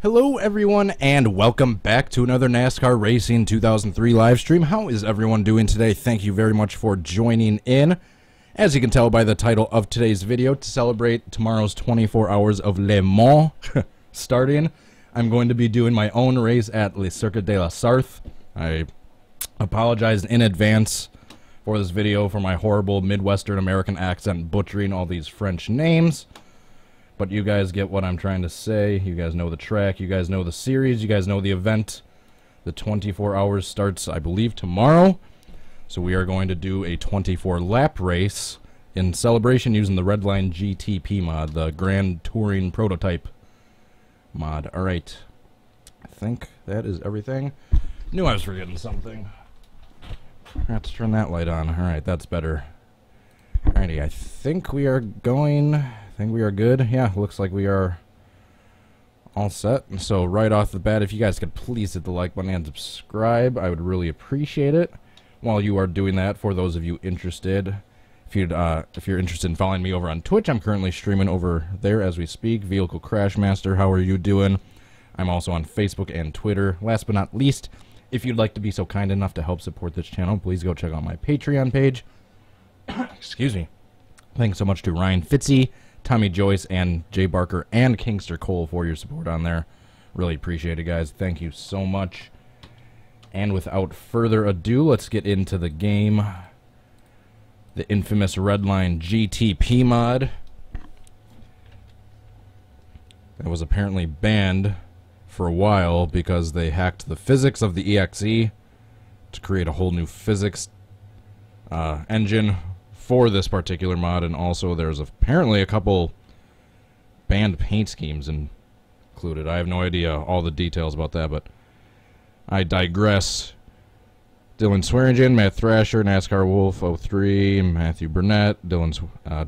Hello everyone and welcome back to another NASCAR Racing 2003 live stream. How is everyone doing today? Thank you very much for joining in. As you can tell by the title of today's video, to celebrate tomorrow's 24 hours of Le Mans starting, I'm going to be doing my own race at Le Circuit de la Sarthe. I apologize in advance for this video for my horrible Midwestern American accent butchering all these French names. But you guys get what I'm trying to say. You guys know the track. You guys know the series. You guys know the event. The 24 hours starts, I believe, tomorrow. So we are going to do a 24-lap race in celebration using the Redline GTP mod, the Grand Touring Prototype mod. All right. I think that is everything. Knew I was forgetting something. I have to turn that light on. All right, that's better. Alrighty, I think we are going... I think we are good. Yeah, looks like we are all set. And so right off the bat, if you guys could please hit the like button and subscribe, I would really appreciate it. While you are doing that, for those of you interested, if you're interested in following me over on Twitch, I'm currently streaming over there as we speak. Vehicle Crashmaster, how are you doing? I'm also on Facebook and Twitter. Last but not least, if you'd like to be so kind enough to help support this channel, please go check out my Patreon page. Excuse me. Thanks so much to Ryan Fitzy, Tommy Joyce, and Jay Barker, and Kingster Cole for your support on there. Really appreciate it, guys. Thank you so much. And without further ado, let's get into the game. The infamous Redline GTP mod that was apparently banned for a while because they hacked the physics of the EXE to create a whole new physics engine for this particular mod, and also there's apparently a couple banned paint schemes included. I have no idea all the details about that, but I digress. Dylan Swearingen, Matt Thrasher, NASCAR Wolf 03, Matthew Burnett,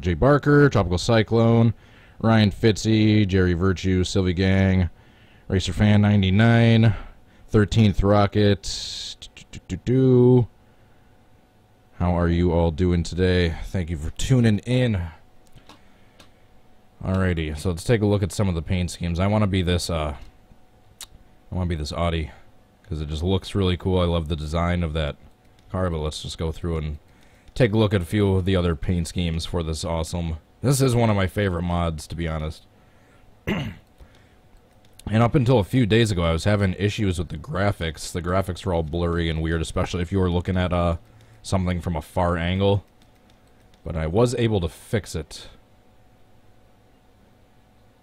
Jay Barker, Tropical Cyclone, Ryan Fitzy, Jerry Virtue, Sylvie Gang, Racer Fan 99, 13th Rocket, How are you all doing today? Thank you for tuning in. Alrighty, so let's take a look at some of the paint schemes. I want to be this Audi because it just looks really cool. I love the design of that car, but let's just go through and take a look at a few of the other paint schemes for this awesome. This is one of my favorite mods, to be honest. And up until a few days ago, I was having issues with the graphics. The graphics were all blurry and weird, especially if you were looking at something from a far angle, but I was able to fix it.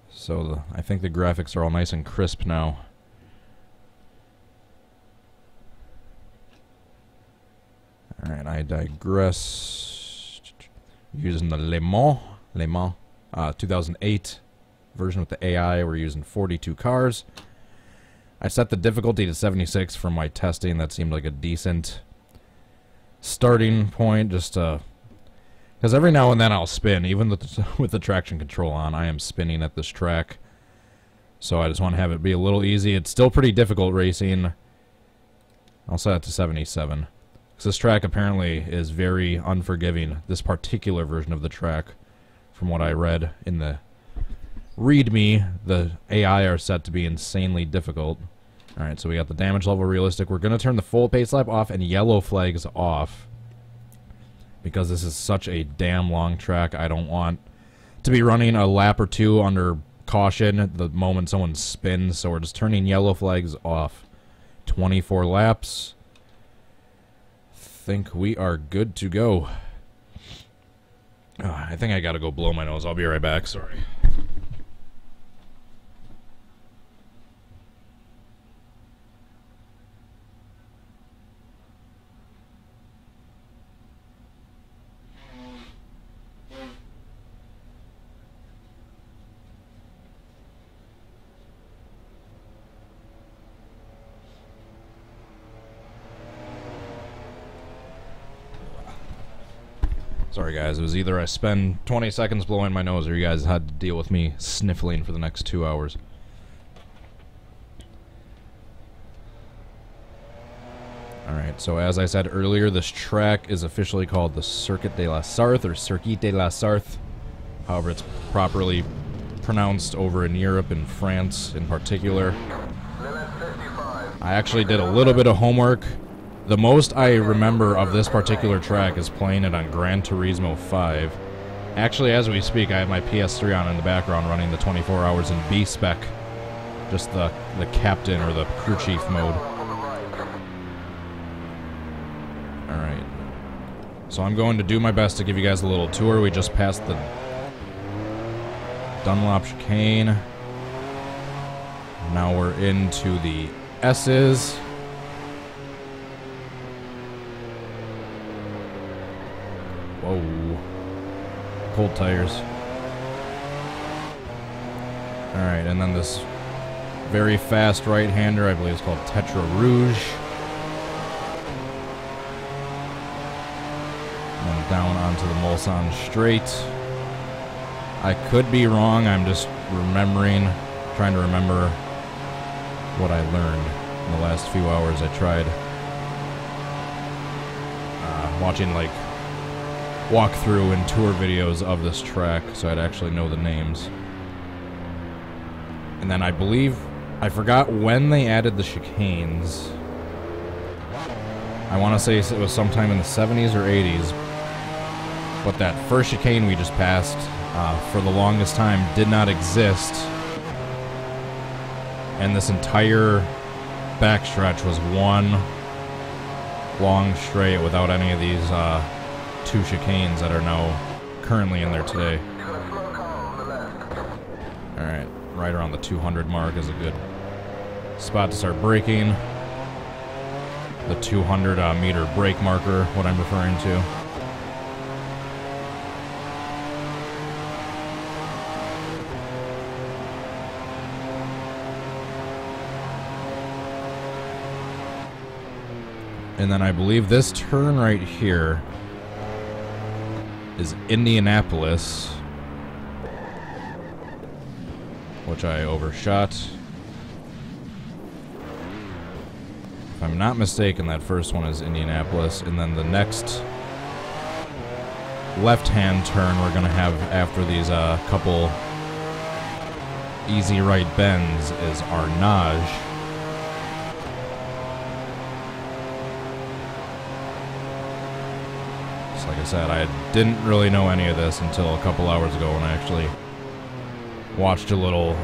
So I think the graphics are all nice and crisp now. Alright, I digress. Using the Le Mans 2008 version with the AI. We're using 42 cars. I set the difficulty to 76 from my testing. That seemed like a decent starting point, just because every now and then I'll spin, even with the traction control on. I am spinning at this track, so I just want to have it be a little easy. It's still pretty difficult racing. I'll set it to 77 because this track apparently is very unforgiving, this particular version of the track. From what I read in the README, the AI are set to be insanely difficult. Alright, so we got the damage level realistic. We're going to turn the full pace lap off and yellow flags off because this is such a damn long track. I don't want to be running a lap or two under caution the moment someone spins, so we're just turning yellow flags off. 24 laps. Think we are good to go. I think I got to go blow my nose. I'll be right back. Sorry. Sorry guys, it was either I spend 20 seconds blowing my nose or you guys had to deal with me sniffling for the next 2 hours. Alright, so as I said earlier, this track is officially called the Circuit de la Sarthe, or Circuit de la Sarthe, however it's properly pronounced over in Europe and France in particular. I actually did a little bit of homework. The most I remember of this particular track is playing it on Gran Turismo 5. Actually, as we speak, I have my PS3 on in the background running the 24 hours in B-Spec. Just the captain or the crew chief mode. Alright. So I'm going to do my best to give you guys a little tour. We just passed the Dunlop chicane. Now we're into the S's. Whoa. Cold tires. Alright, and then this very fast right-hander, I believe it's called Tetra Rouge. And then down onto the Mulsanne Straight. I could be wrong, I'm just trying to remember what I learned in the last few hours. I tried watching like walkthrough and tour videos of this track so I'd actually know the names. And then I believe, I forgot when they added the chicanes. I want to say it was sometime in the 70s or 80s. But that first chicane we just passed, for the longest time, did not exist. And this entire backstretch was one long straight without any of these two chicanes that are now currently in there today. Alright, right around the 200 mark is a good spot to start braking. The 200 meter brake marker, what I'm referring to. And then I believe this turn right here is Indianapolis, which I overshot. If I'm not mistaken, that first one is Indianapolis, and then the next left-hand turn we're going to have after these couple easy right bends is Arnage. Like I said, I didn't really know any of this until a couple hours ago when I actually watched a little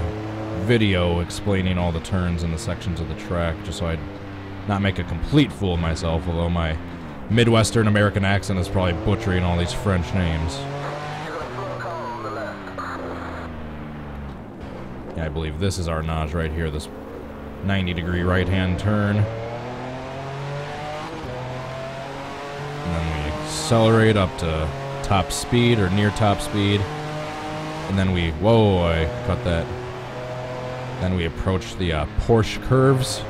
video explaining all the turns and the sections of the track, just so I'd not make a complete fool of myself, although my Midwestern American accent is probably butchering all these French names. Yeah, I believe this is Arnage right here, this 90-degree right-hand turn. Accelerate up to top speed or near top speed, and then we, whoa, I cut that. Then we approach the Porsche curves,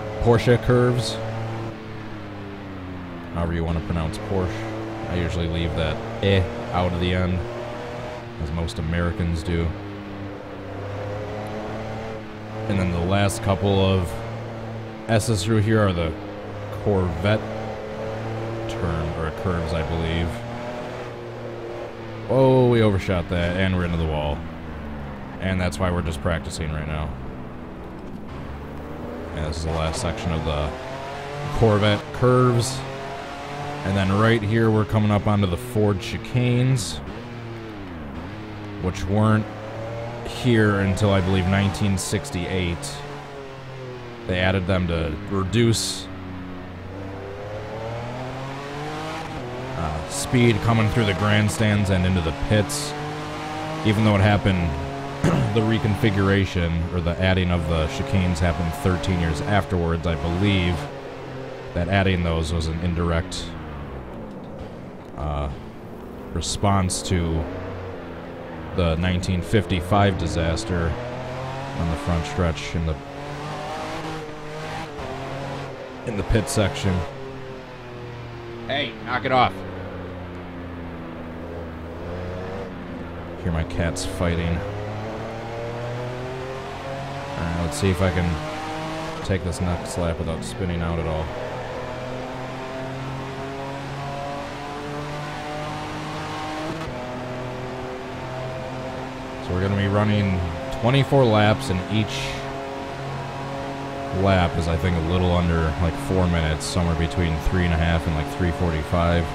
however you want to pronounce Porsche. I usually leave that out of the end, as most Americans do. And then the last couple of S's through here are the Corvette turn or curves, I believe. Oh, we overshot that, and we're into the wall. And that's why we're just practicing right now. And this is the last section of the Corvette curves. And then right here, we're coming up onto the Ford chicanes, which weren't here until, I believe, 1968. They added them to reduce speed coming through the grandstands and into the pits. Even though it happened, the reconfiguration or the adding of the chicanes happened 13 years afterwards, I believe that adding those was an indirect response to the 1955 disaster on the front stretch in the pit section. Hey, knock it off. Hear my cats fighting. Alright, let's see if I can take this next lap without spinning out at all. So we're going to be running 24 laps, and each lap is, I think, a little under like 4 minutes, somewhere between 3.5 and like 3:45.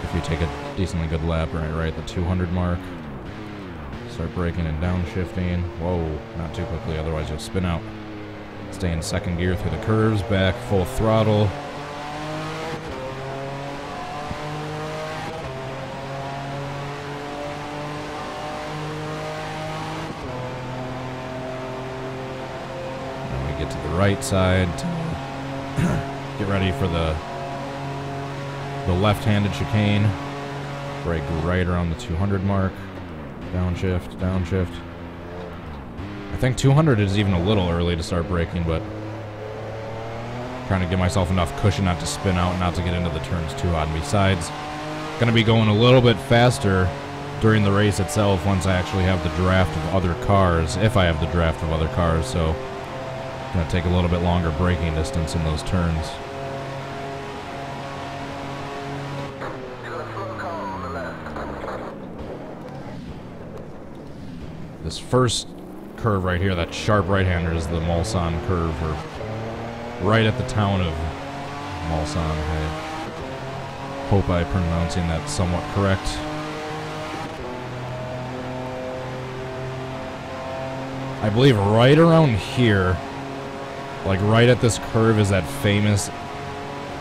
If you take a decently good lap right at the 200 mark. Start braking and downshifting. Whoa, not too quickly, otherwise you'll spin out. Stay in second gear through the curves, back full throttle. Then we get to the right side. Get ready for the left-handed chicane. Brake right around the 200 mark. Downshift, downshift. I think 200 is even a little early to start braking, but trying to give myself enough cushion not to spin out, not to get into the turns too hot. And besides, going to be going a little bit faster during the race itself once I actually have the draft of other cars, if I have the draft of other cars, so going to take a little bit longer braking distance in those turns. This first curve right here, that sharp right-hander, is the Mulsanne curve, or right at the town of Mulsanne. I hope I'm pronouncing that somewhat correct. I believe right around here, like right at this curve, is that famous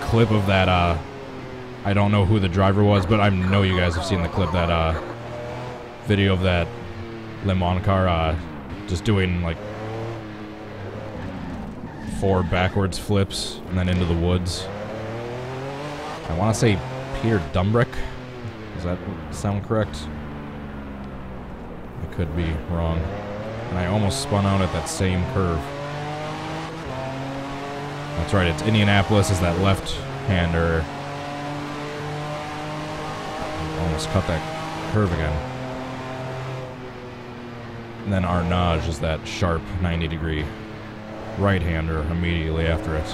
clip of that, I don't know who the driver was, but I know you guys have seen the clip, that video of that Le Mans car just doing like 4 backwards flips and then into the woods. I want to say Peter Dumbrick. Does that sound correct? I could be wrong. And I almost spun out at that same curve. That's right, it's Indianapolis is that left-hander. Almost cut that curve again. And then Arnage is that sharp 90-degree right-hander immediately after it.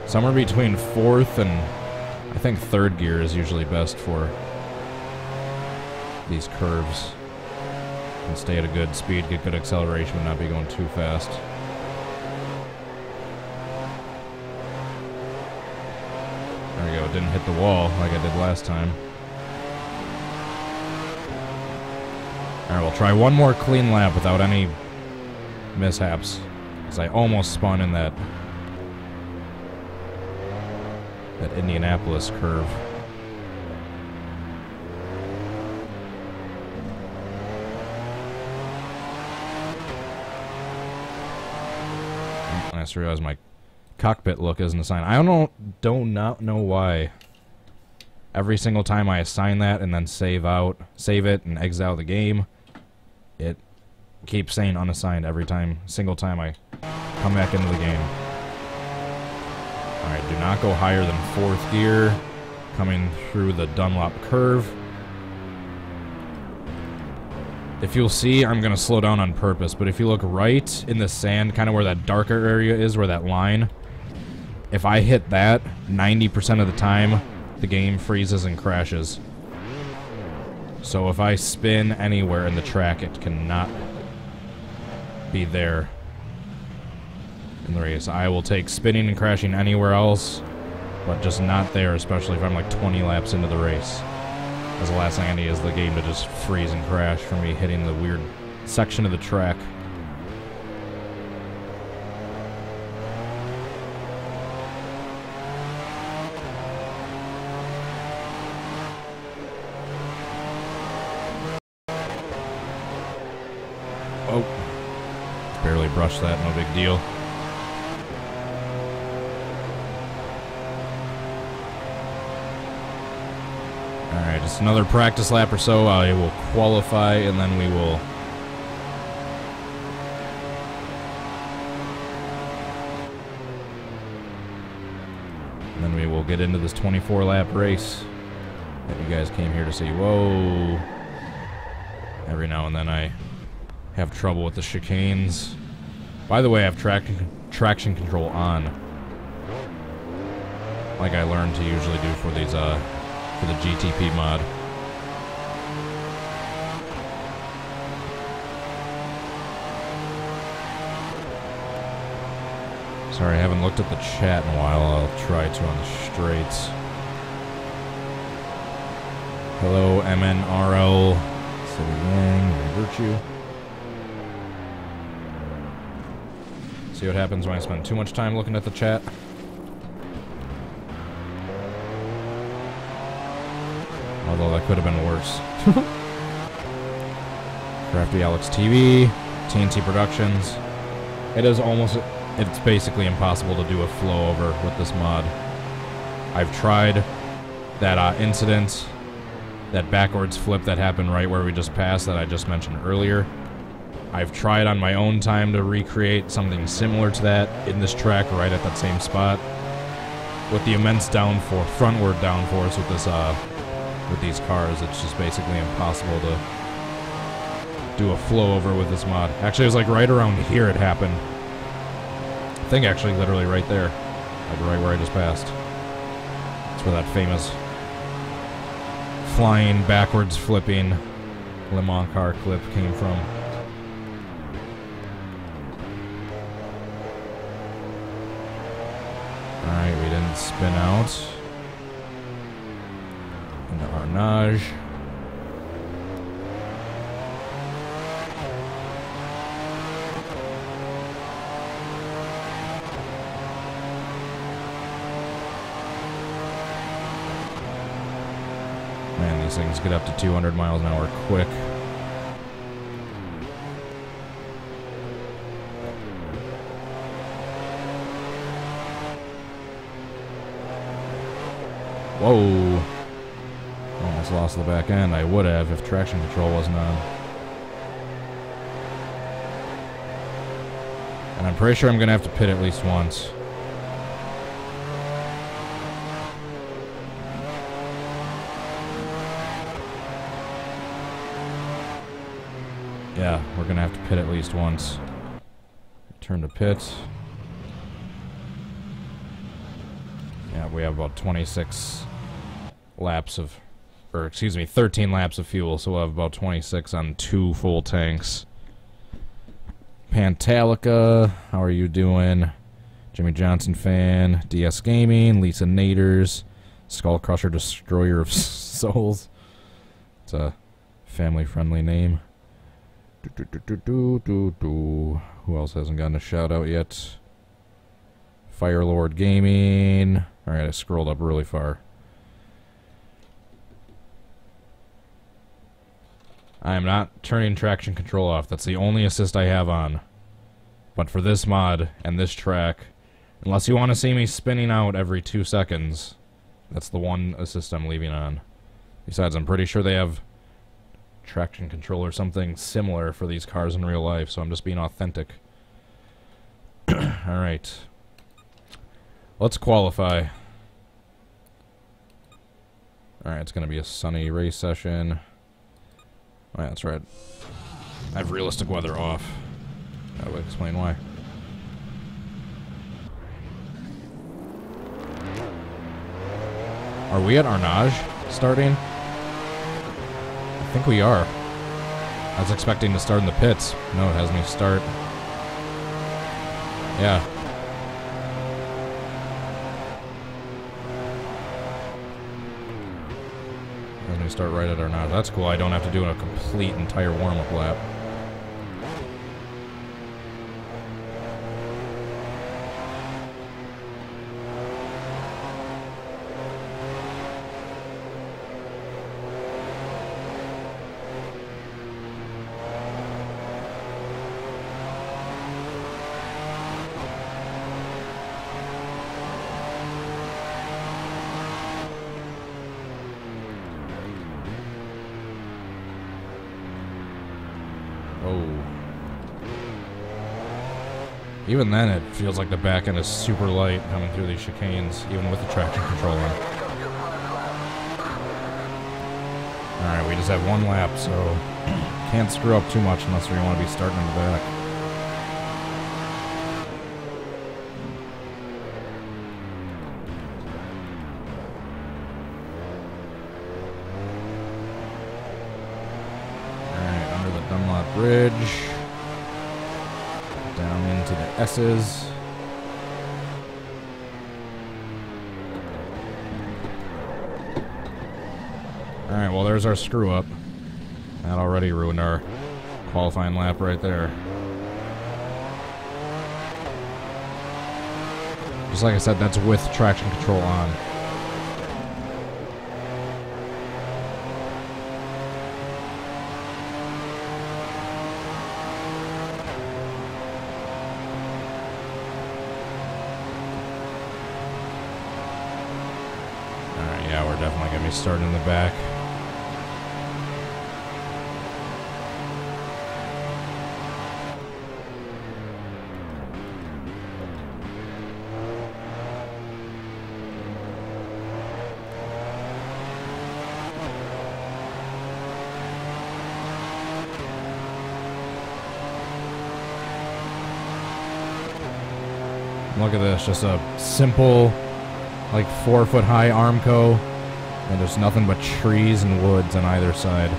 Somewhere between 4th and I think 3rd gear is usually best for these curves. You can stay at a good speed, get good acceleration, but not be going too fast. There we go, didn't hit the wall like I did last time. Alright, we'll try one more clean lap without any mishaps, because I almost spun in that Indianapolis curve. I just realized my cockpit look isn't assigned. I do not know why. Every single time I assign that and then save it and exit out the game, it keeps saying unassigned every single time I come back into the game. Alright, do not go higher than 4th gear, coming through the Dunlop curve. If you'll see, I'm going to slow down on purpose, but if you look right in the sand, kind of where that darker area is, where that line, if I hit that, 90% of the time, the game freezes and crashes. So if I spin anywhere in the track, it cannot be there in the race. I will take spinning and crashing anywhere else, but just not there, especially if I'm like 20 laps into the race. Because the last thing I need is the game to just freeze and crash from me hitting the weird section of the track. Oh, barely brushed that, no big deal. Alright, just another practice lap or so. I will qualify, and then we will... get into this 24-lap race that you guys came here to see. Whoa. Every now and then I have trouble with the chicanes. By the way, I have traction control on, like I learned to usually do for these, for the GTP mod. Sorry, I haven't looked at the chat in a while. I'll try to on the straights. Hello, MNRL. City Yang, Virtue. See what happens when I spend too much time looking at the chat. Although that could have been worse. Crafty Alex TV, TNT Productions. It's basically impossible to do a flow over with this mod. I've tried that incident, that backwards flip that happened right where we just passed that I just mentioned earlier. I've tried on my own time to recreate something similar to that in this track right at that same spot. With the immense downforce, frontward downforce with this, with these cars, it's just basically impossible to do a flow over with this mod. Actually, it was like right around here it happened. I think actually literally right there. Like right where I just passed. That's where that famous flying, backwards flipping Le Mans car clip came from. Alright, we didn't spin out. Into Arnage. Man, these things get up to 200 miles an hour quick. Whoa. Almost lost the back end. I would have if traction control wasn't on. And I'm pretty sure I'm going to have to pit at least once. Yeah, we're going to have to pit at least once. Turn to pit. Yeah, we have about 26 laps of, or excuse me, 13 laps of fuel, so we'll have about 26 on 2 full tanks. Pantalica, how are you doing? Jimmy Johnson fan, DS Gaming, Lisa Naders, Skull Crusher Destroyer of Souls. It's a family-friendly name. Who else hasn't gotten a shout-out yet? Firelord Gaming. Alright, I scrolled up really far. I am not turning traction control off. That's the only assist I have on. But for this mod and this track, unless you want to see me spinning out every 2 seconds, that's the one assist I'm leaving on. Besides, I'm pretty sure they have traction control or something similar for these cars in real life, so I'm just being authentic. Alright. Let's qualify. Alright, it's going to be a sunny race session. Oh, yeah, that's right. I have realistic weather off. That would explain why. Are we at Arnage starting? I think we are. I was expecting to start in the pits. No, it has me start. Yeah. It has me start right at Arnage. That's cool. I don't have to do a complete entire warm-up lap. Even then, it feels like the back end is super light coming through these chicanes, even with the traction control on. Alright, we just have 1 lap, so can't screw up too much unless we want to be starting in the back. Alright, under the Dunlop Bridge. Down into the S's. Alright, well there's our screw up. That already ruined our qualifying lap right there. Just like I said, that's with traction control on. Alright, yeah, we're definitely going to be starting in the back. Look at this, just a simple, like 4-foot high Armco, and there's nothing but trees and woods on either side.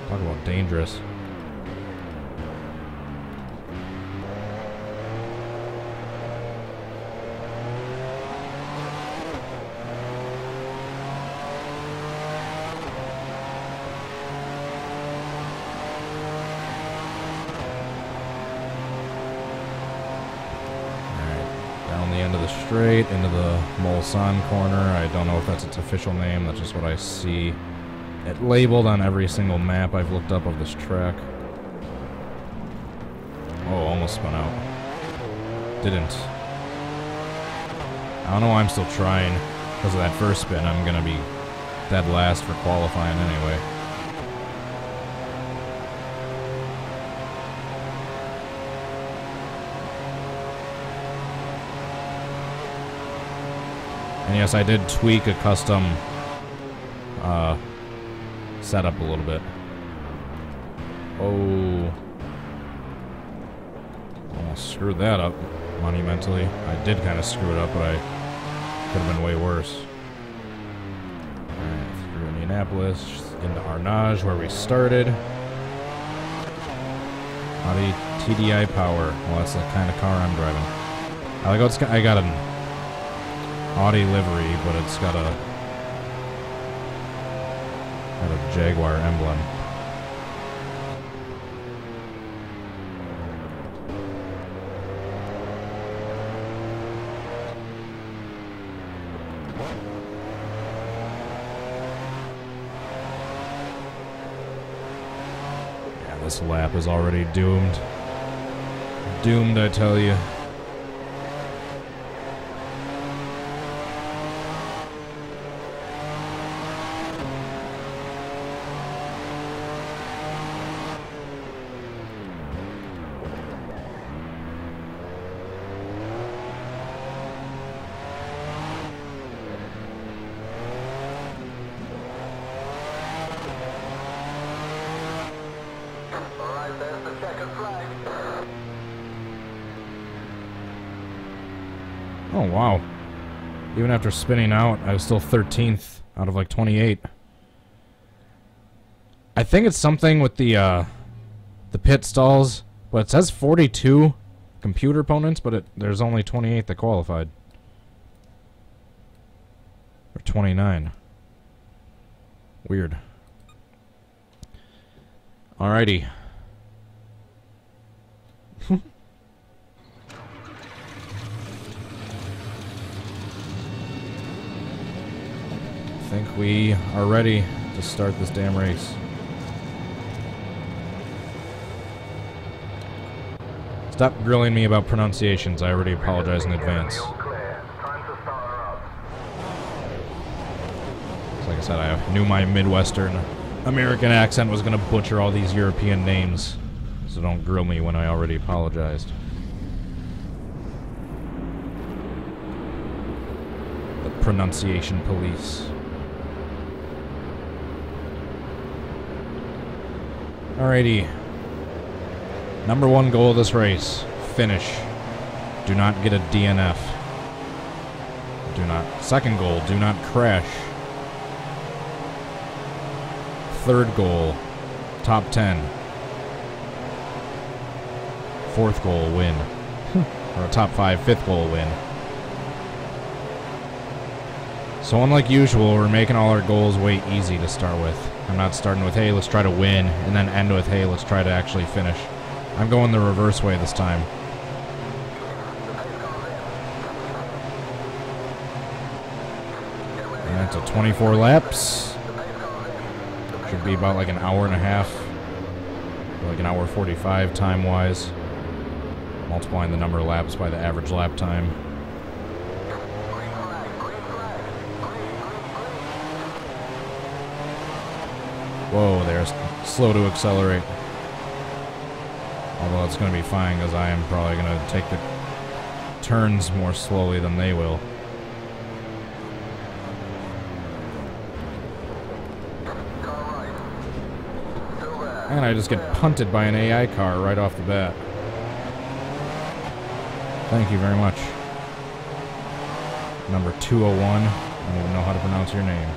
Talk about dangerous. Into the straight, into the Mulsanne corner. I don't know if that's its official name. That's just what I see it labeled on every single map I've looked up of this track. Oh, almost spun out. Didn't. I don't know why I'm still trying. Because of that first spin, I'm going to be dead last for qualifying anyway. And yes, I did tweak a custom setup a little bit. Oh. Almost screwed that up monumentally. I did kind of screw it up, but I could have been way worse. Alright, through Indianapolis, into Arnage, where we started. Audi TDI Power. Well, that's the kind of car I'm driving. I like how it's got, I got an Audi livery, but it's got a Jaguar emblem. Yeah, this lap is already doomed. Doomed, I tell you. Oh, wow. Even after spinning out, I was still 13th out of like 28. I think it's something with the pit stalls, but it says 42 computer opponents, but there's only 28 that qualified. Or 29. Weird. Alrighty. I think we are ready to start this damn race. Stop grilling me about pronunciations. I already apologize in advance. Like I said, I knew my Midwestern American accent was going to butcher all these European names. So don't grill me when I already apologized. The pronunciation police. Alrighty. Number one goal of this race, finish. Do not get a DNF. Do not. Second goal, do not crash. Third goal, top 10. Fourth goal, win. Or a top 5, fifth goal, win. So unlike usual, we're making all our goals way easy to start with. I'm not starting with, hey, let's try to win, and then end with, hey, let's try to actually finish. I'm going the reverse way this time. And that's a 24 laps. Should be about like an hour and a half. Like an hour 45 time-wise. Multiplying the number of laps by the average lap time. Whoa, they're slow to accelerate. Although it's going to be fine because I am probably going to take the turns more slowly than they will. And I just get punted by an AI car right off the bat. Thank you very much. Number 201. I don't even know how to pronounce your name.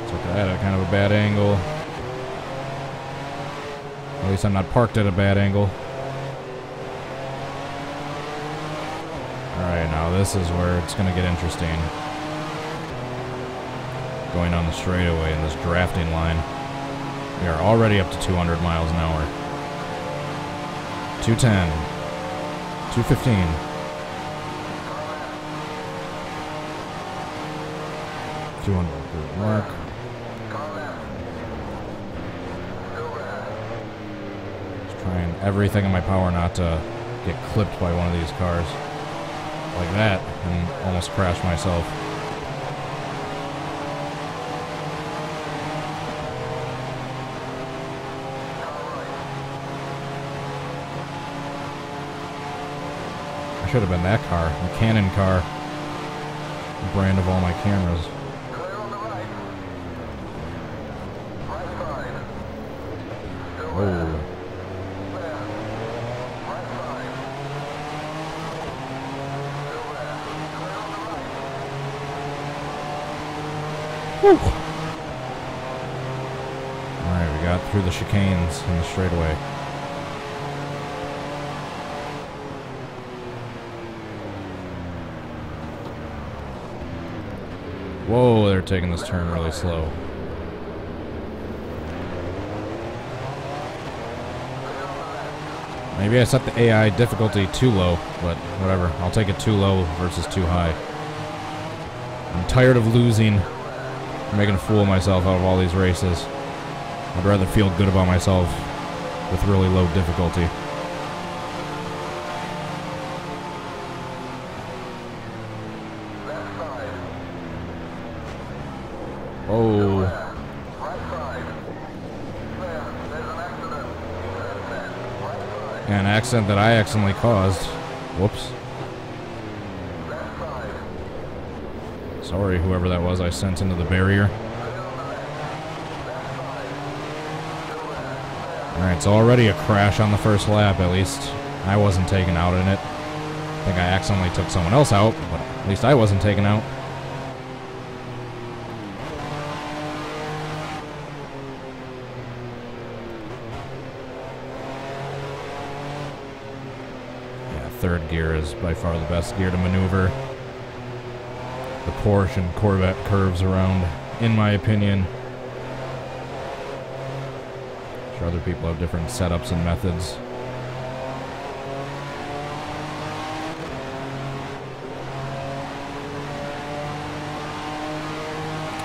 Took that at kind of a bad angle. At least I'm not parked at a bad angle. Alright, now this is where it's going to get interesting. Going on the straightaway in this drafting line. We are already up to 200 miles an hour. 210. 215. Mark. Just trying everything in my power not to get clipped by one of these cars. Like that, and almost crash myself. Should have been that car, the Canon car, the brand of all my cameras. Oh. Whew. Alright, we got through the chicanes in the straightaway. Whoa, they're taking this turn really slow. Maybe I set the AI difficulty too low, but whatever. I'll take it too low versus too high. I'm tired of losing. I'm making a fool of myself out of all these races. I'd rather feel good about myself with really low difficulty. Oh. An accident that I accidentally caused. Whoops. Sorry, whoever that was I sent into the barrier. Alright, so already a crash on the first lap, at least. I wasn't taken out in it. I think I accidentally took someone else out, but at least I wasn't taken out. Third gear is by far the best gear to maneuver the Porsche and Corvette curves around, in my opinion. I'm sure other people have different setups and methods.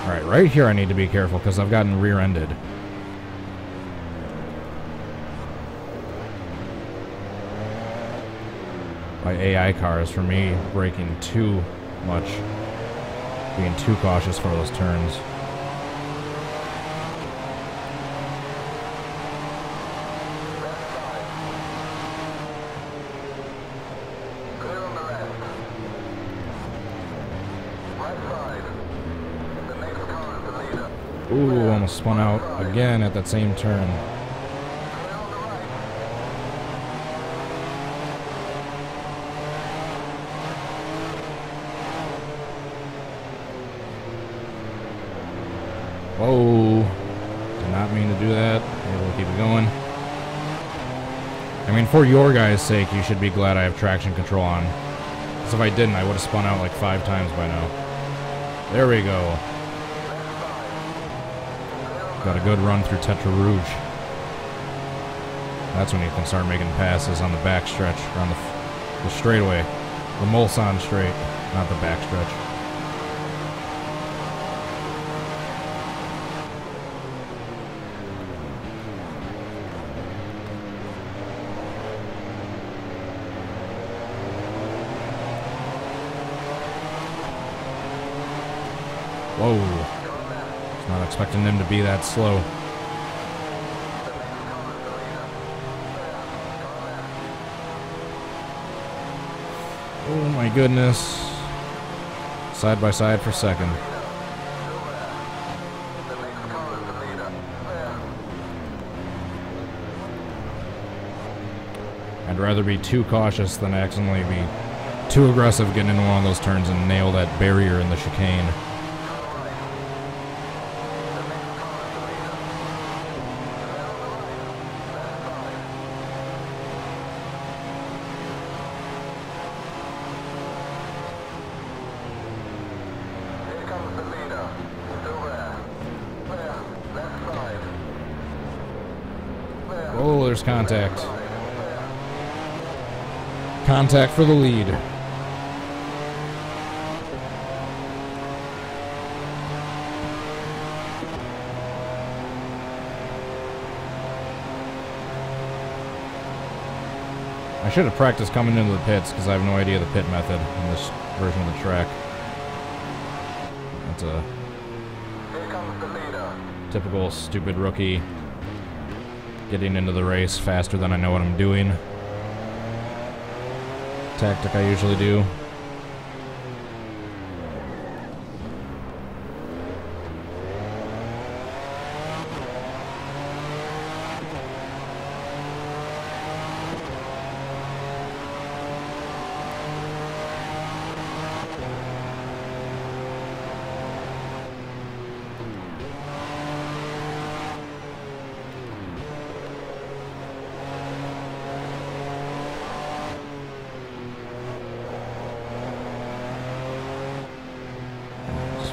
Alright, right here I need to be careful because I've gotten rear-ended. By AI cars for me braking too much, being too cautious for those turns. Ooh, almost spun out again at that same turn. Whoa, did not mean to do that. Maybe we'll keep it going. I mean, for your guys' sake, you should be glad I have traction control on. Because if I didn't, I would have spun out like 5 times by now. There we go. Got a good run through Tetra Rouge. That's when you can start making passes on the back stretch, or on the straightaway. The Mulsanne straight, not the back stretch. Whoa. Was not expecting him to be that slow. Oh my goodness. Side by side for second. I'd rather be too cautious than accidentally be too aggressive getting into one of those turns and nail that barrier in the chicane. Oh, there's contact. Contact for the lead. I should have practiced coming into the pits because I have no idea the pit method in this version of the track. That's a typical stupid rookie getting into the race faster than I know what I'm doing. Tactic I usually do.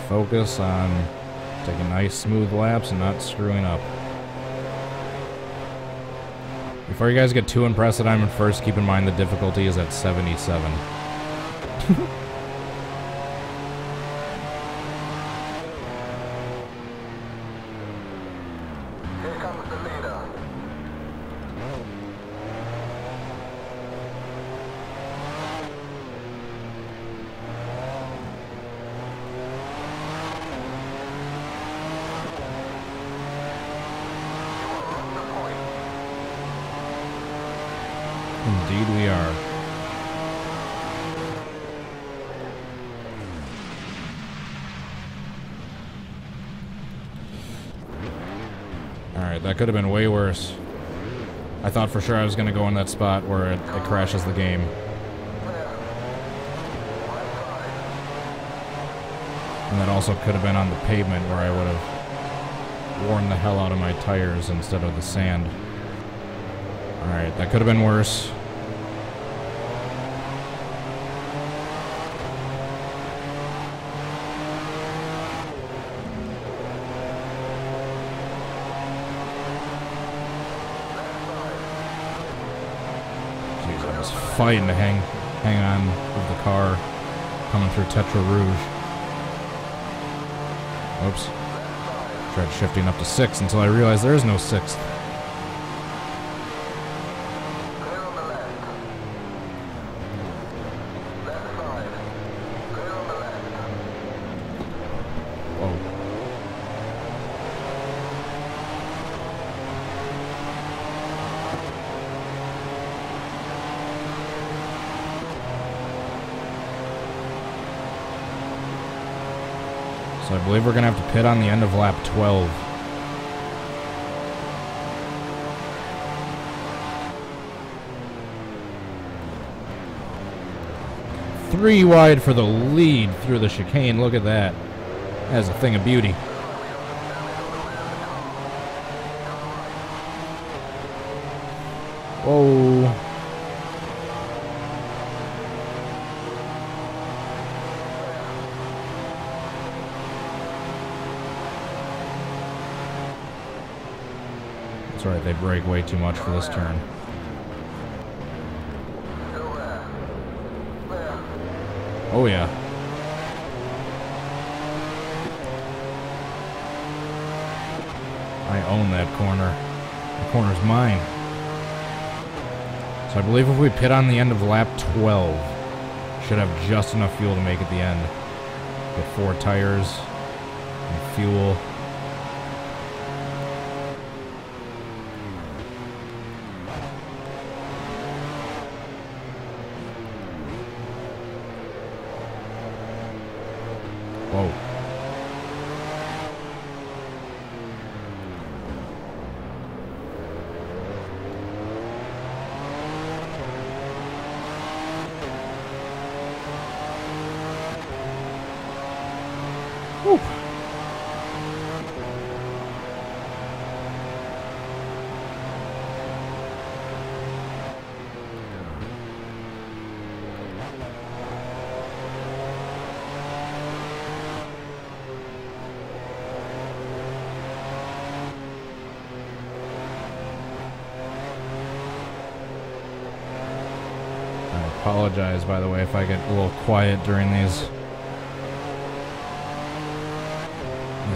Focus on taking nice smooth laps and not screwing up. Before you guys get too impressed that I'm in first, keep in mind the difficulty is at 77. Indeed we are. Alright, that could have been way worse. I thought for sure I was going to go in that spot where it crashes the game. And that also could have been on the pavement where I would have worn the hell out of my tires instead of the sand. Alright, that could have been worse. Jeez, I was fighting to hang on with the car coming through Tetra Rouge. Oops. Tried shifting up to 6 until I realized there is no 6th. So I believe we're going to have to pit on the end of lap 12. Three wide for the lead through the chicane. Look at that. That's a thing of beauty. Whoa. That's right, they brake way too much for this turn. Oh yeah. I own that corner. The corner's mine. So I believe if we pit on the end of lap 12, should have just enough fuel to make it the end. Get 4 tires and fuel. Whoa. Whew. I apologize, by the way, if I get a little quiet during these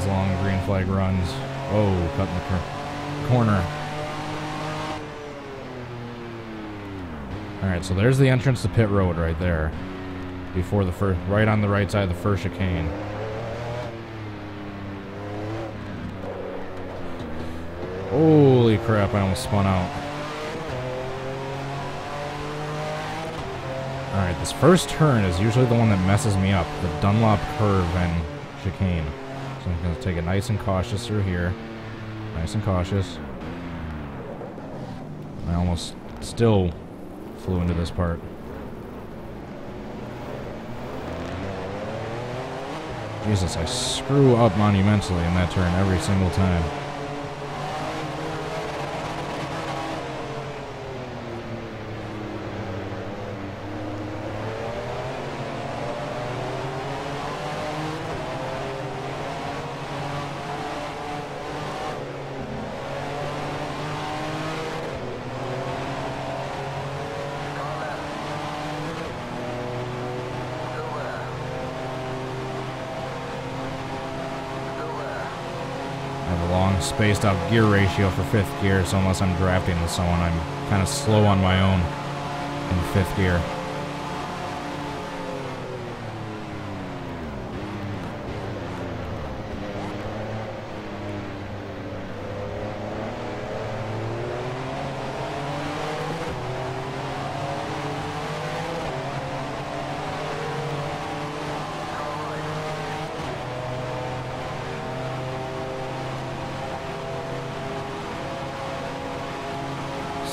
long green flag runs. Oh, cutting the corner. Alright, so there's the entrance to pit road right there. Before the first, right on the right side of the first chicane. Holy crap, I almost spun out. Alright, this first turn is usually the one that messes me up. The Dunlop curve and chicane. So I'm going to take it nice and cautious through here. Nice and cautious. I almost still flew into this part. Jesus, I screw up monumentally in that turn every single time. Spaced out gear ratio for 5th gear, so unless I'm drafting with someone, I'm kind of slow on my own in 5th gear.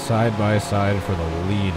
Side by side for the lead.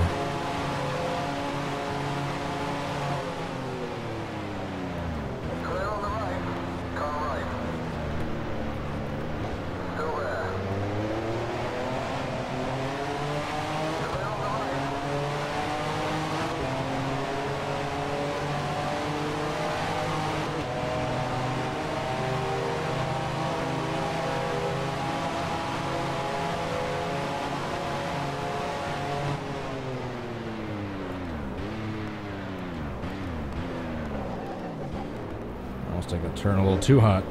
Took that turn a little too hot.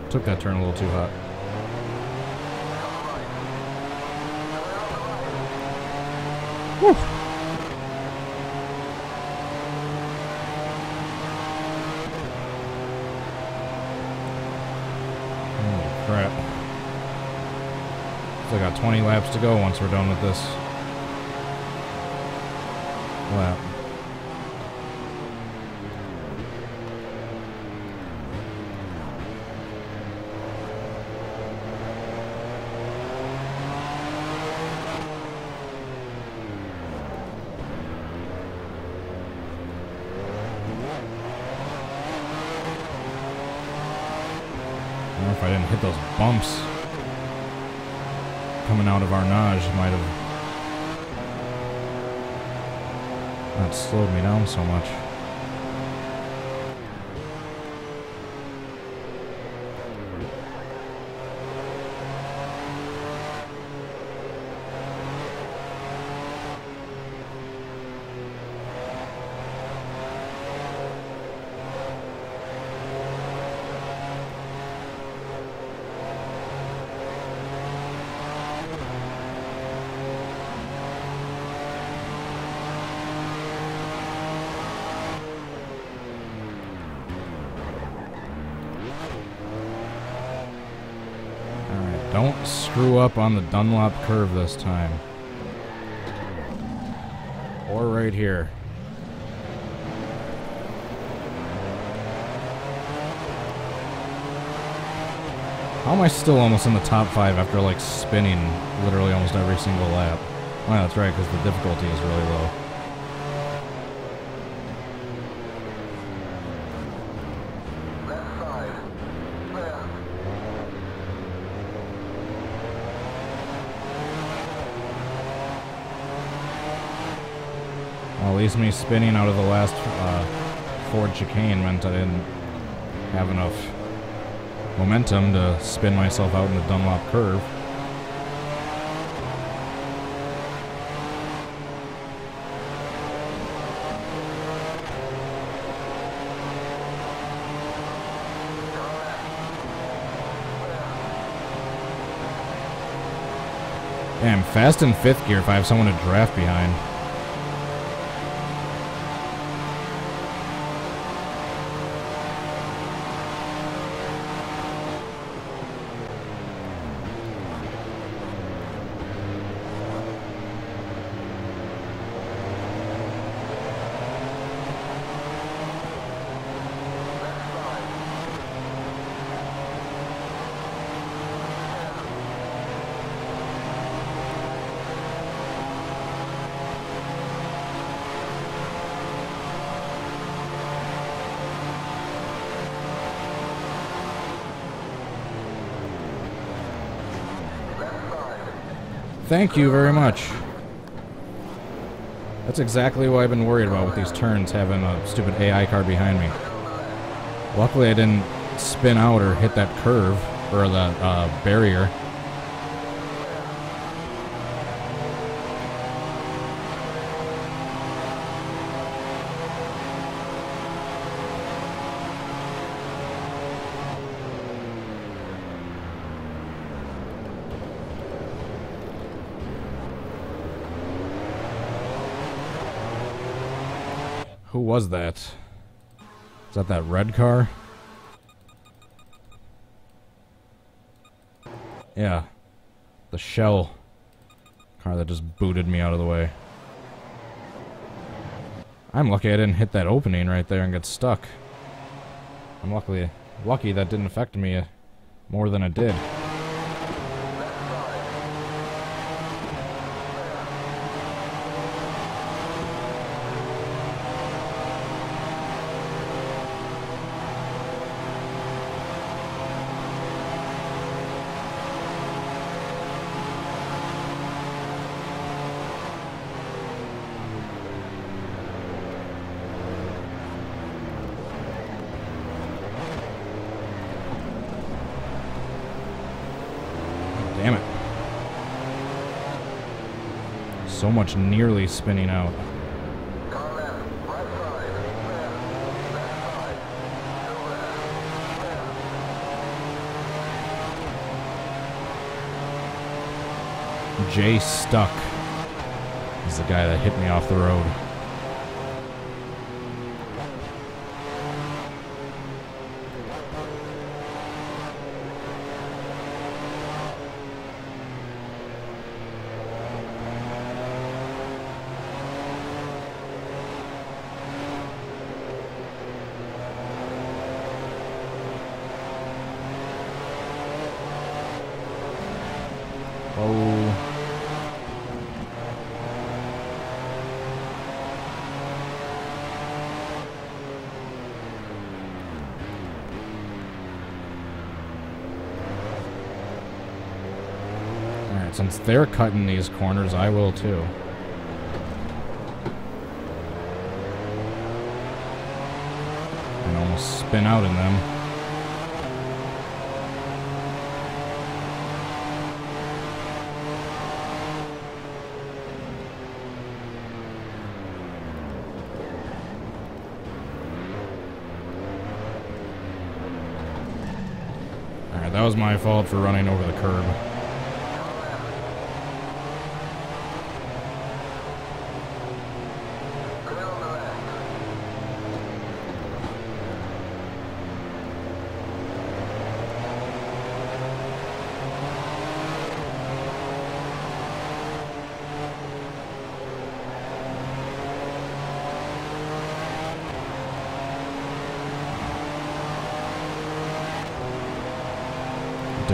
Took that turn a little too hot. Whew. Holy crap. Still got 20 laps to go once we're done with this lap. If I didn't hit those bumps coming out of Arnage, might have not slowed me down so much. Don't screw up on the Dunlop curve this time. Or right here. How am I still almost in the top 5 after, like, spinning literally almost every single lap? Oh, yeah, that's right, because the difficulty is really low. Well, at least me spinning out of the last Ford chicane meant I didn't have enough momentum to spin myself out in the Dunlop curve. Damn, fast in 5th gear if I have someone to draft behind. Thank you very much. That's exactly what I've been worried about with these turns, having a stupid AI car behind me. Luckily I didn't spin out or hit that curve, or that barrier. Who was that? Is that red car? Yeah. The Shell car that just booted me out of the way. I'm lucky I didn't hit that opening right there and get stuck. I'm lucky that didn't affect me more than it did. Damn it. So much nearly spinning out. Jay Stuck is the guy that hit me off the road. Oh. Alright, since they're cutting these corners, I will too. And almost spin out in them. That was my fault for running over the curb.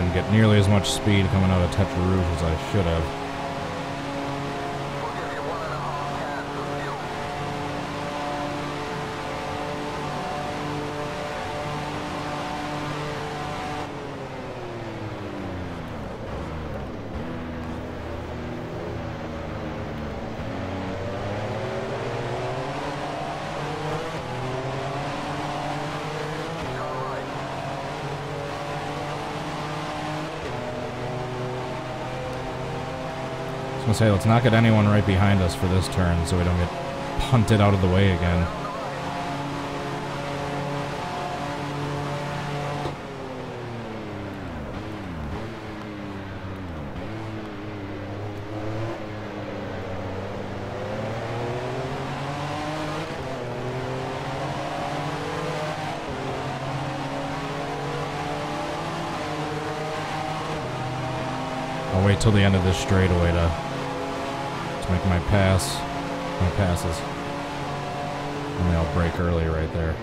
didn't get nearly as much speed coming out of Tetra Rouge as I should have. I was gonna say, let's not get anyone right behind us for this turn so we don't get punted out of the way again. I'll wait till the end of this straightaway to make my passes. And then I'll brake early right there.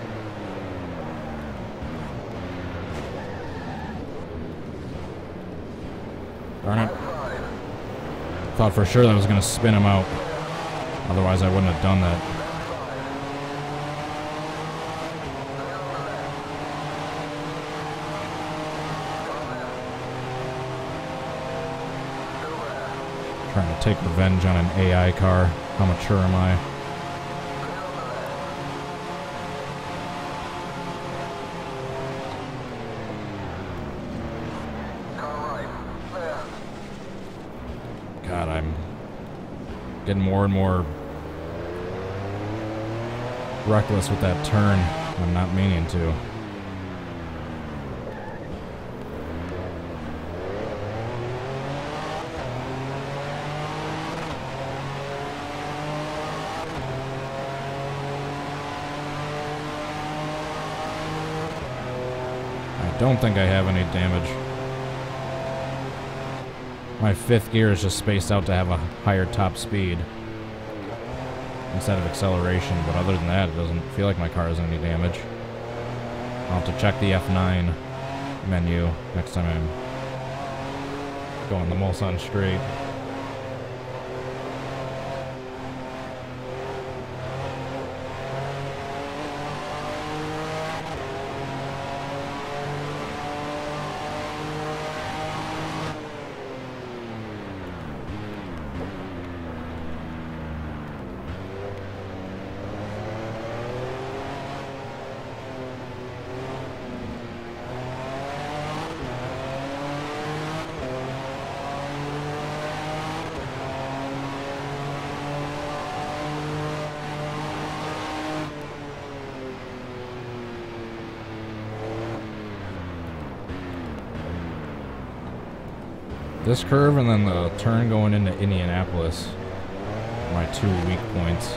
Darn it. Thought for sure that was going to spin him out. Otherwise I wouldn't have done that. Trying to take revenge on an AI car. How mature am I? God, I'm getting more and more reckless with that turn. I'm not meaning to. I don't think I have any damage. My fifth gear is just spaced out to have a higher top speed instead of acceleration, but other than that, it doesn't feel like my car has any damage. I'll have to check the F9 menu next time I'm going the Mulsanne straight. This curve and then the turn going into Indianapolis are my two weak points.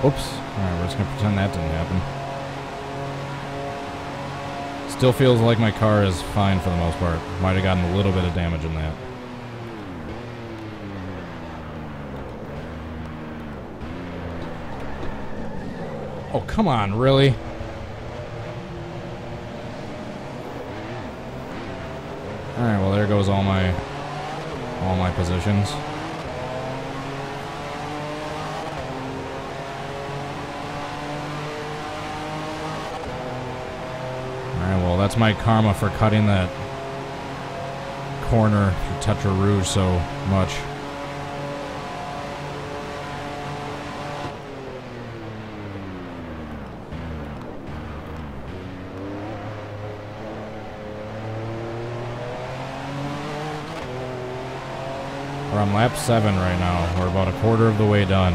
Oops. Alright, we're just gonna pretend that didn't happen. Still feels like my car is fine for the most part. Might have gotten a little bit of damage in that. Oh, come on, really? Alright, well there goes all my positions. Well, that's my karma for cutting that corner through Tetra Rouge so much. We're on lap 7 right now. We're about a quarter of the way done.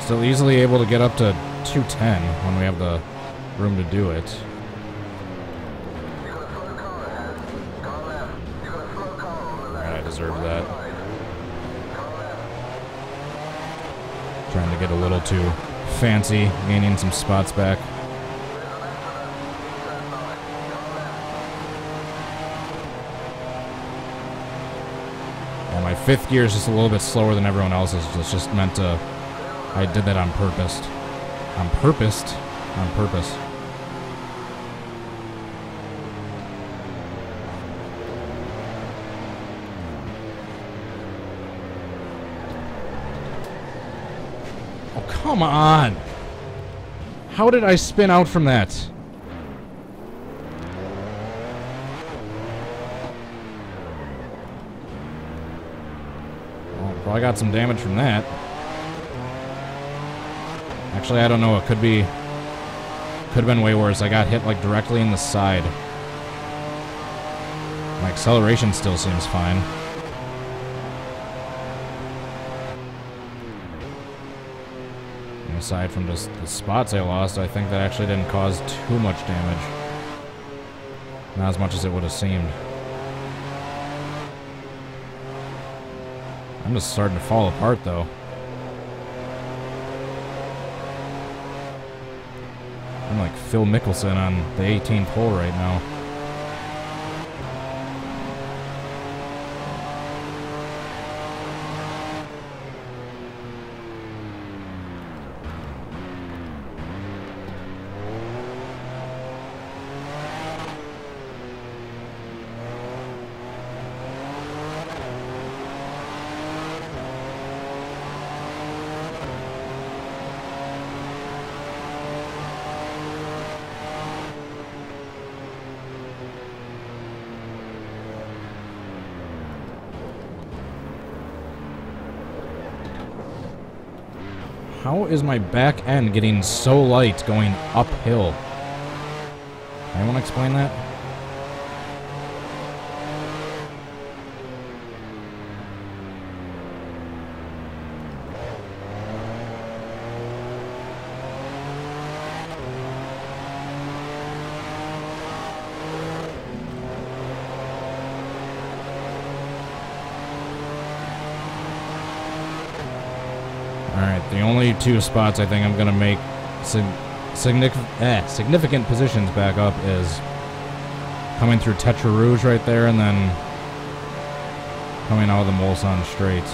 Still easily able to get up to 210 when we have the room to do it. Alright, I deserve that. Trying to get a little too fancy, gaining some spots back. My fifth gear is just a little bit slower than everyone else's. It's just meant to... I did that on purpose. On purpose? On purpose. Oh, come on! How did I spin out from that? Well, I got some damage from that. Actually, I don't know. It could have been way worse. I got hit like directly in the side. My acceleration still seems fine. And aside from just the spots I lost, I think that actually didn't cause too much damage. Not as much as it would have seemed. I'm just starting to fall apart, though. I'm like Phil Mickelson on the 18th hole right now. How is my back end getting so light going uphill? Anyone explain that? Alright, the only two spots I think I'm going to make significant positions back up is coming through Tetra Rouge right there and then coming out of the Mulsanne straight.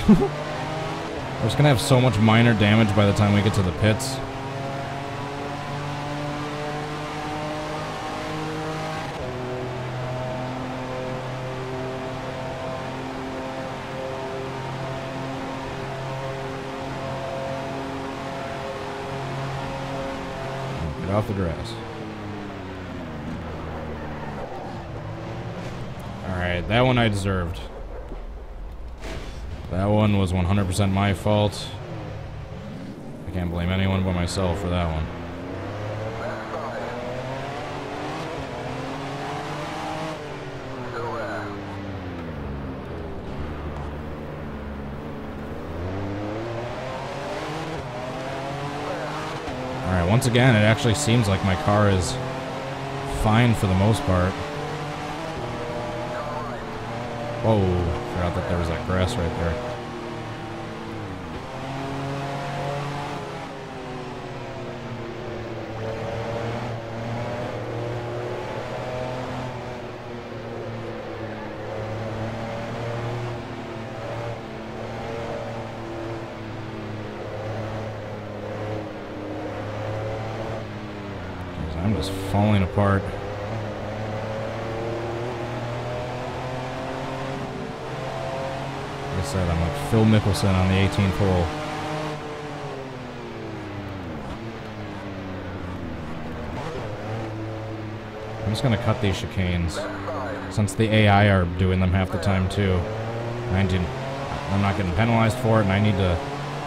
We're just gonna have so much minor damage by the time we get to the pits. Get off the grass. Alright, that one I deserved. That one was 100% my fault. I can't blame anyone but myself for that one. Alright, once again, it actually seems like my car is fine for the most part. Whoa, forgot that there was that grass right there. I'm just falling apart. Like I said, I'm like Phil Mickelson on the 18th hole. I'm just gonna cut these chicanes, since the AI are doing them half the time too. I'm not getting penalized for it, and I need to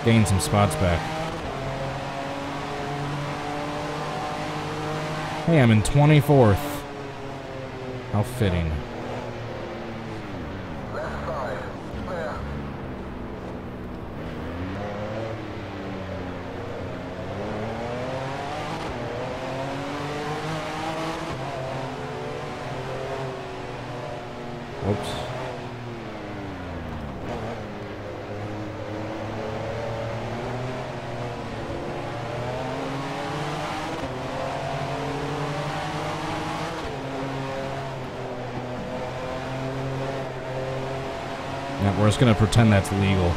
gain some spots back. Hey, I'm in 24th. How fitting. Whoops. Yeah, we're just gonna pretend that's legal.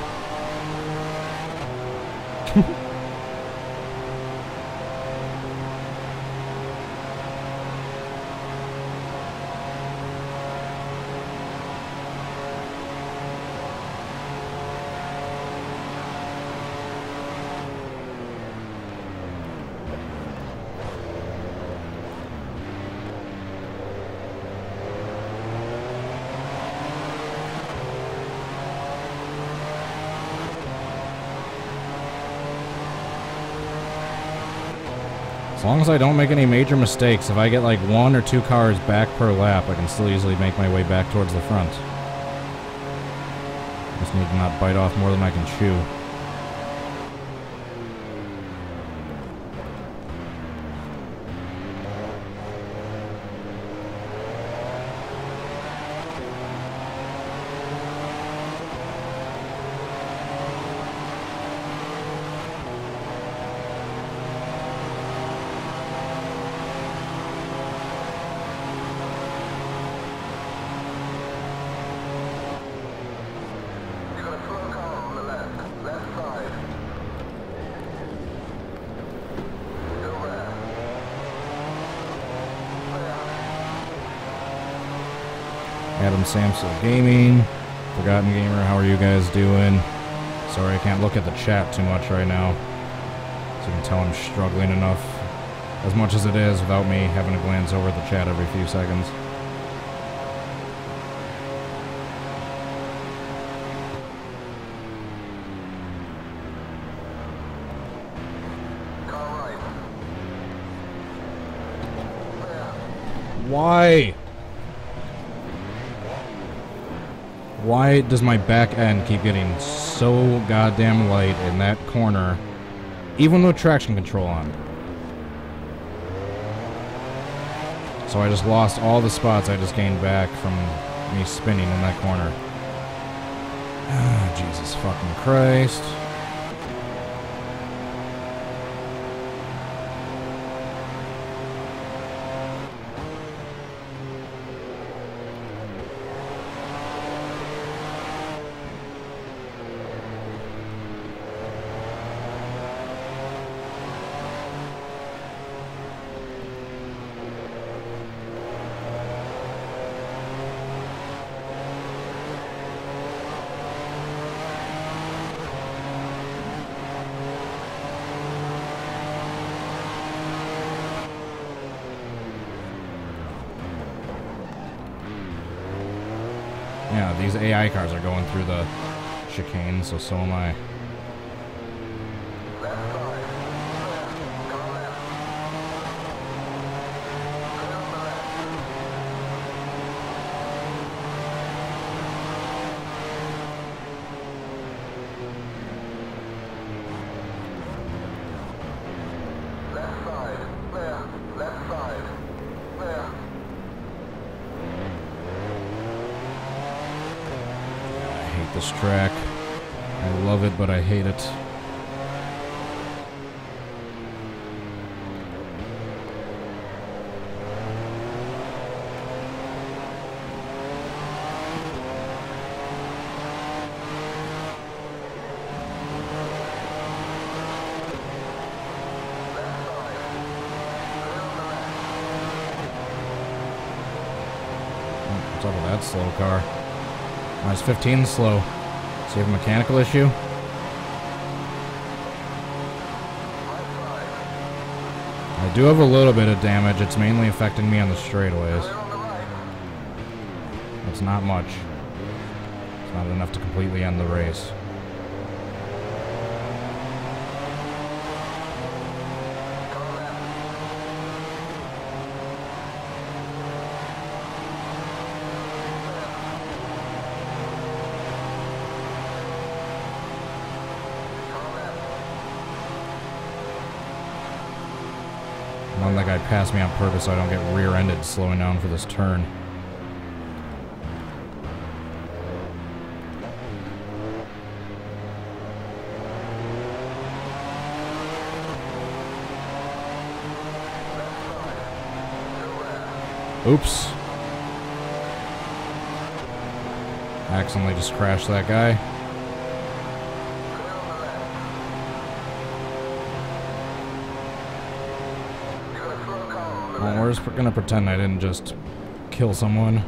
As long as I don't make any major mistakes, if I get like 1 or 2 cars back per lap, I can still easily make my way back towards the front. Just need to not bite off more than I can chew. Adam Samsel Gaming, Forgotten Gamer, how are you guys doing? Sorry I can't look at the chat too much right now. So you can tell I'm struggling enough, as much as it is, without me having to glance over the chat every few seconds. Why? Why does my back end keep getting so goddamn light in that corner, even with traction control on? So I just lost all the spots I just gained back from me spinning in that corner. Ah, Jesus fucking Christ. Yeah, these AI cars are going through the chicane, so am I. this track. I love it, but I hate it. What's up with that slow car? Minus 15 slow. Does he have a mechanical issue? I do have a little bit of damage. It's mainly affecting me on the straightaways. That's not much. It's not enough to completely end the race. I don't think I'd pass me on purpose so I don't get rear-ended slowing down for this turn. Oops. Accidentally just crashed that guy. Well, we're just gonna pretend I didn't just kill someone.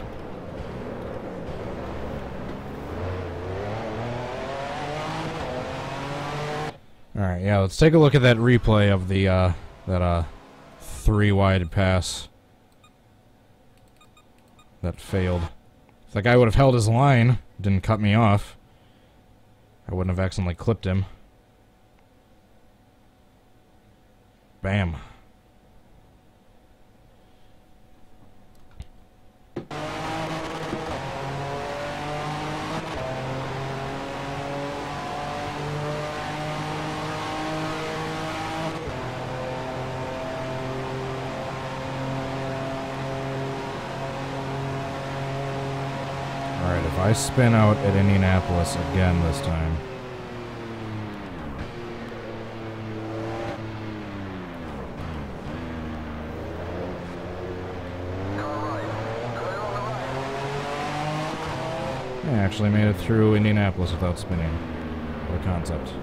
Alright, yeah, let's take a look at that replay of the, that 3-wide pass that failed. If that guy would have held his line, didn't cut me off, I wouldn't have accidentally clipped him. Bam. Alright, if I spin out at Indianapolis again this time. I actually made it through Indianapolis without spinning. What a concept.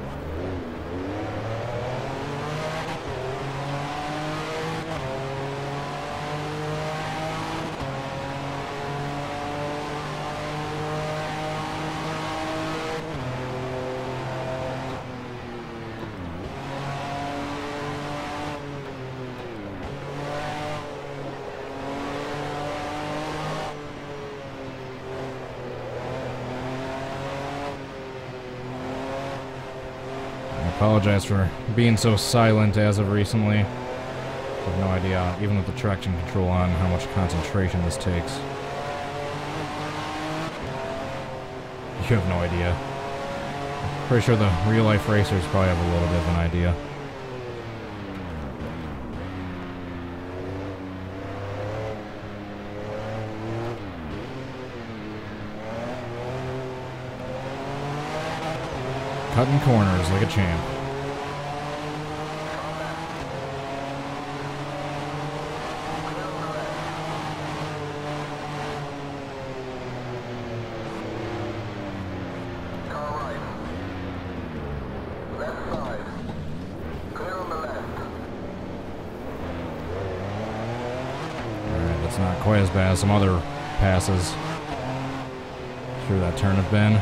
I apologize for being so silent as of recently. I have no idea, even with the traction control on, how much concentration this takes. You have no idea. I'm pretty sure the real-life racers probably have a little bit of an idea. Cutting corners like a champ. Alright, that's not quite as bad as some other passes through that turn have been.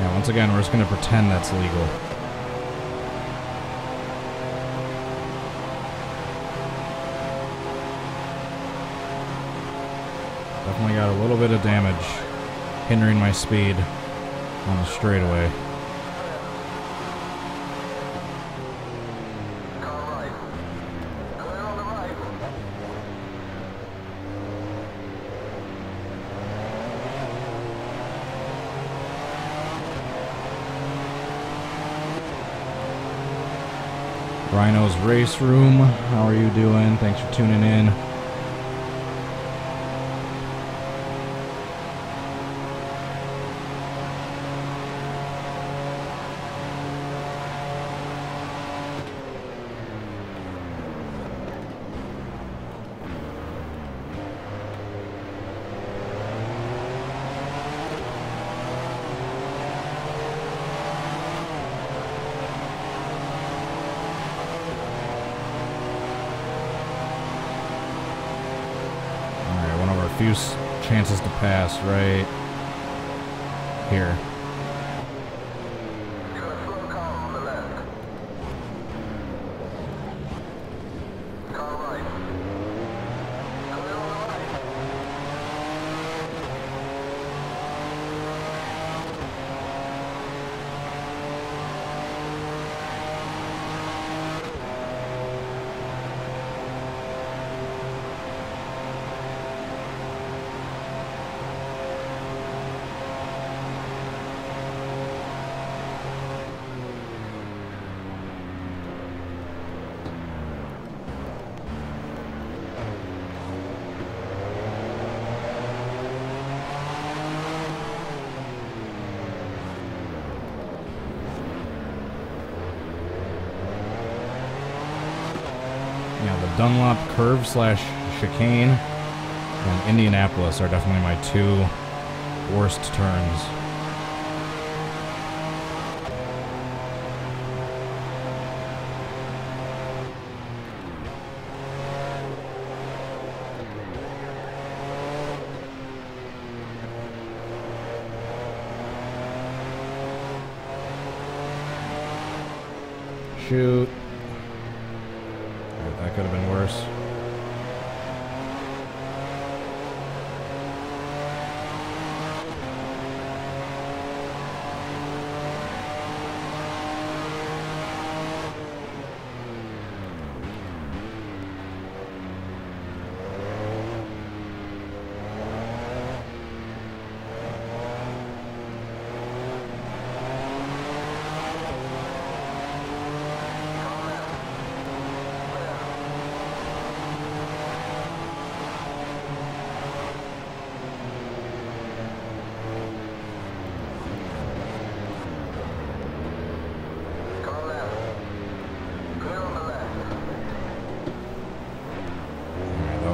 Yeah, once again, we're just going to pretend that's legal. Definitely got a little bit of damage hindering my speed on the straightaway. Rhino's Race Room, how are you doing? Thanks for tuning in. Few chances to pass right here. Dunlop Curve / Chicane and Indianapolis are definitely my two worst turns. Shoot. That could have been worse.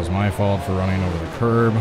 My fault for running over the curb.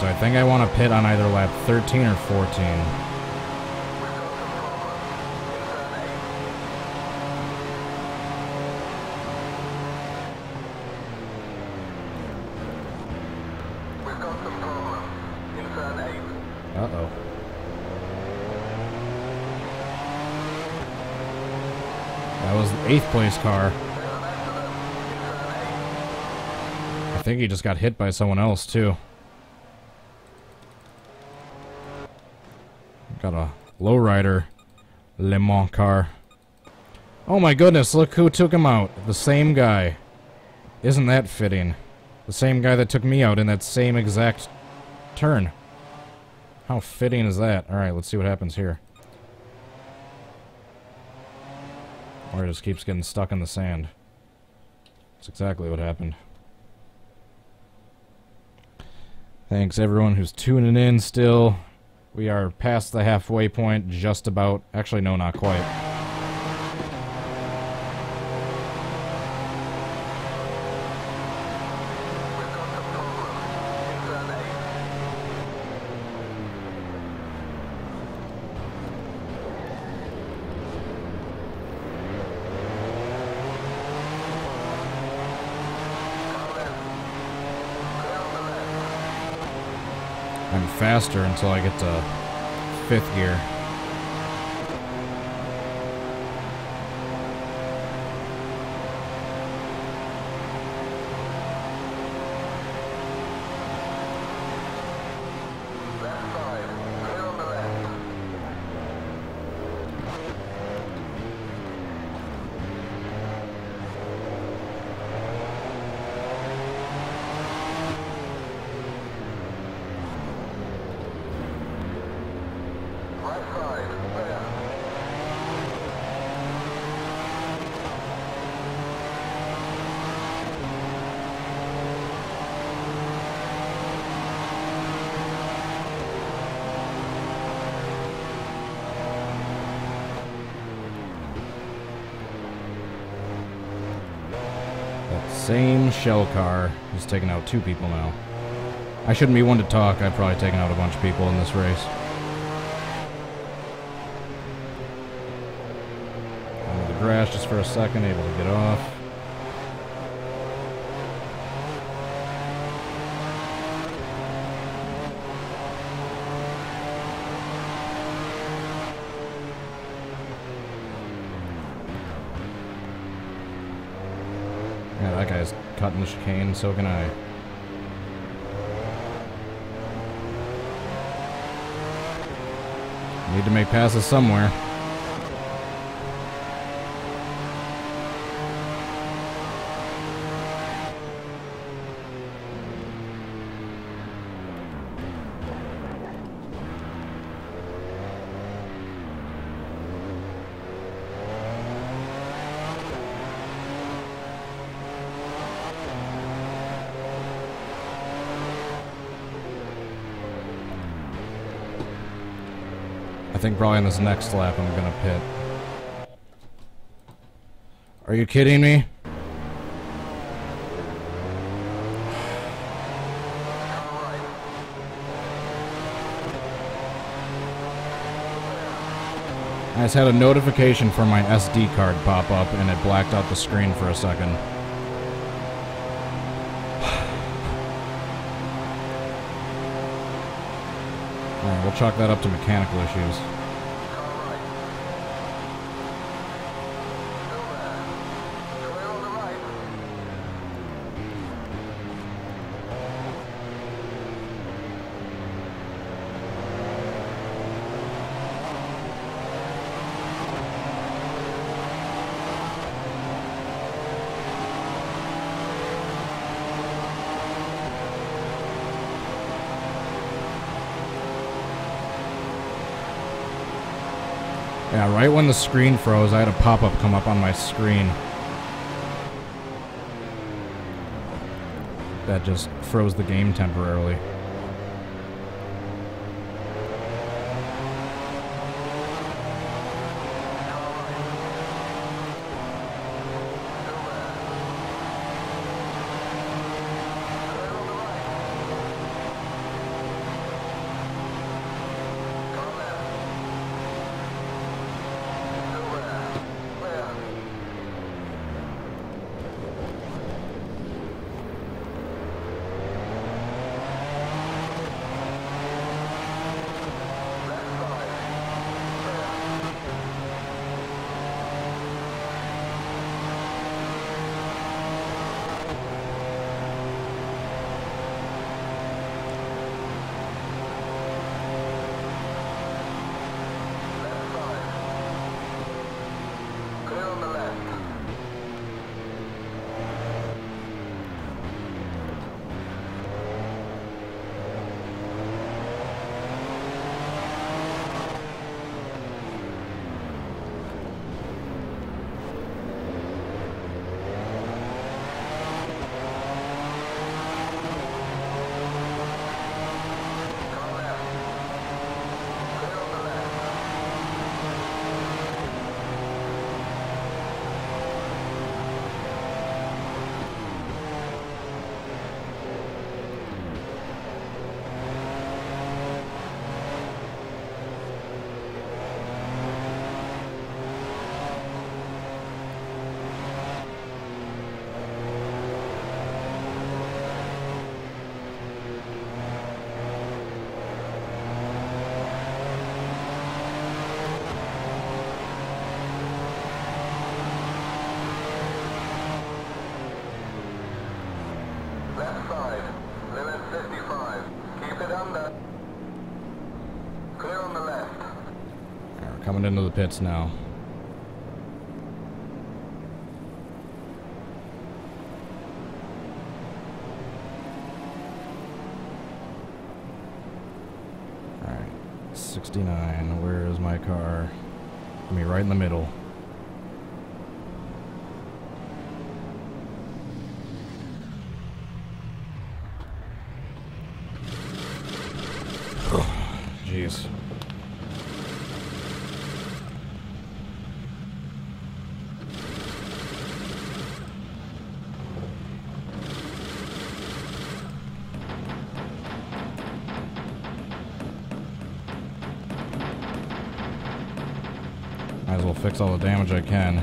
So I think I want to pit on either lap 13 or 14. Uh-oh. That was the 8th place car. I think he just got hit by someone else, too. Got a lowrider Le Mans car. Oh my goodness, look who took him out. The same guy. Isn't that fitting? The same guy that took me out in that same exact turn. How fitting is that? Alright, let's see what happens here. Or it just keeps getting stuck in the sand. That's exactly what happened. Thanks everyone who's tuning in still. We are past the halfway point, just about. Actually, no, not quite. I'm faster until I get to 5th gear. Same shell car. He's taking out 2 people now. I shouldn't be one to talk. I've probably taken out a bunch of people in this race. Under the grass just for a second, able to get off. Yeah, that guy's cutting the chicane, so can I. Need to make passes somewhere. I think probably on this next lap I'm gonna pit. Are you kidding me? I just had a notification for my SD card pop up and it blacked out the screen for a second. Alright, we'll chalk that up to mechanical issues. Yeah, right when the screen froze, I had a pop-up come up on my screen. That just froze the game temporarily. Coming into the pits now. Alright. 69. Where is my car? Me right in the middle. Jeez. Might as well fix all the damage I can.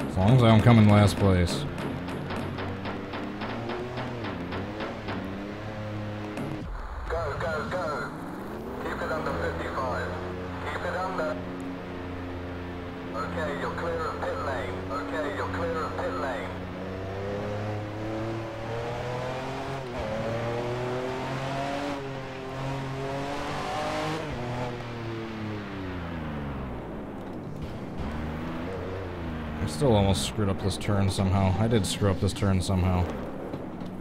As long as I don't come in last place. Go, go, go. Keep it under 55. Keep it under. Okay, you're clear of pit lane. Okay, you're clear of pit lane. I still almost screwed up this turn somehow. I did screw up this turn somehow.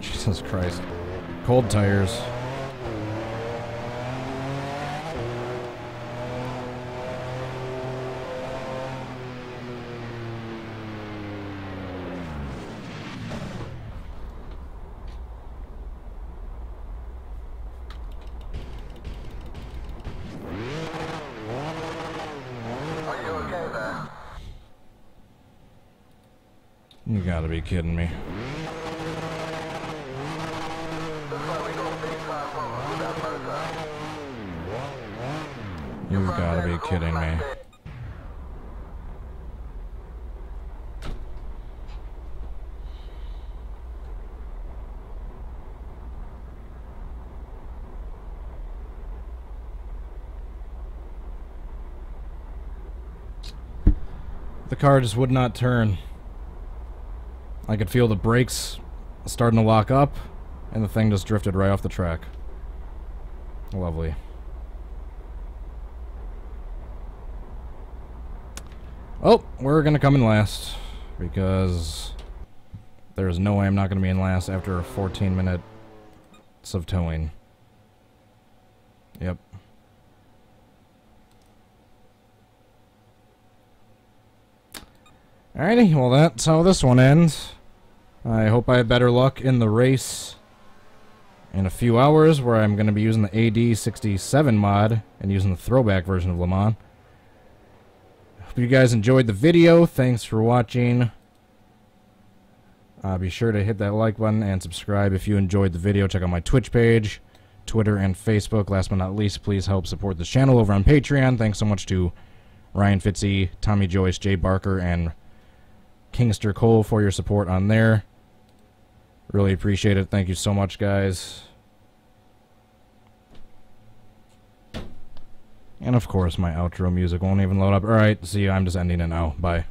Jesus Christ. Cold tires. Are you okay there? You gotta be kidding me. Looks like we got big time problems with that motor. You've gotta be kidding me. The car just would not turn. I could feel the brakes starting to lock up, and the thing just drifted right off the track. Lovely. Oh, we're gonna come in last, because there's no way I'm not gonna be in last after 14 minutes of towing. Yep. Alrighty, well that's how this one ends. I hope I have better luck in the race in a few hours, where I'm going to be using the AD67 mod and using the throwback version of Le Mans. Hope you guys enjoyed the video. Thanks for watching. Be sure to hit that like button and subscribe if you enjoyed the video. Check out my Twitch page, Twitter, and Facebook. Last but not least, please help support this channel over on Patreon. Thanks so much to Ryan Fitzy, Tommy Joyce, Jay Barker, and Kingster Cole for your support on there. Really appreciate it. Thank you so much, guys. And of course, my outro music won't even load up. Alright, see you. I'm just ending it now. Bye.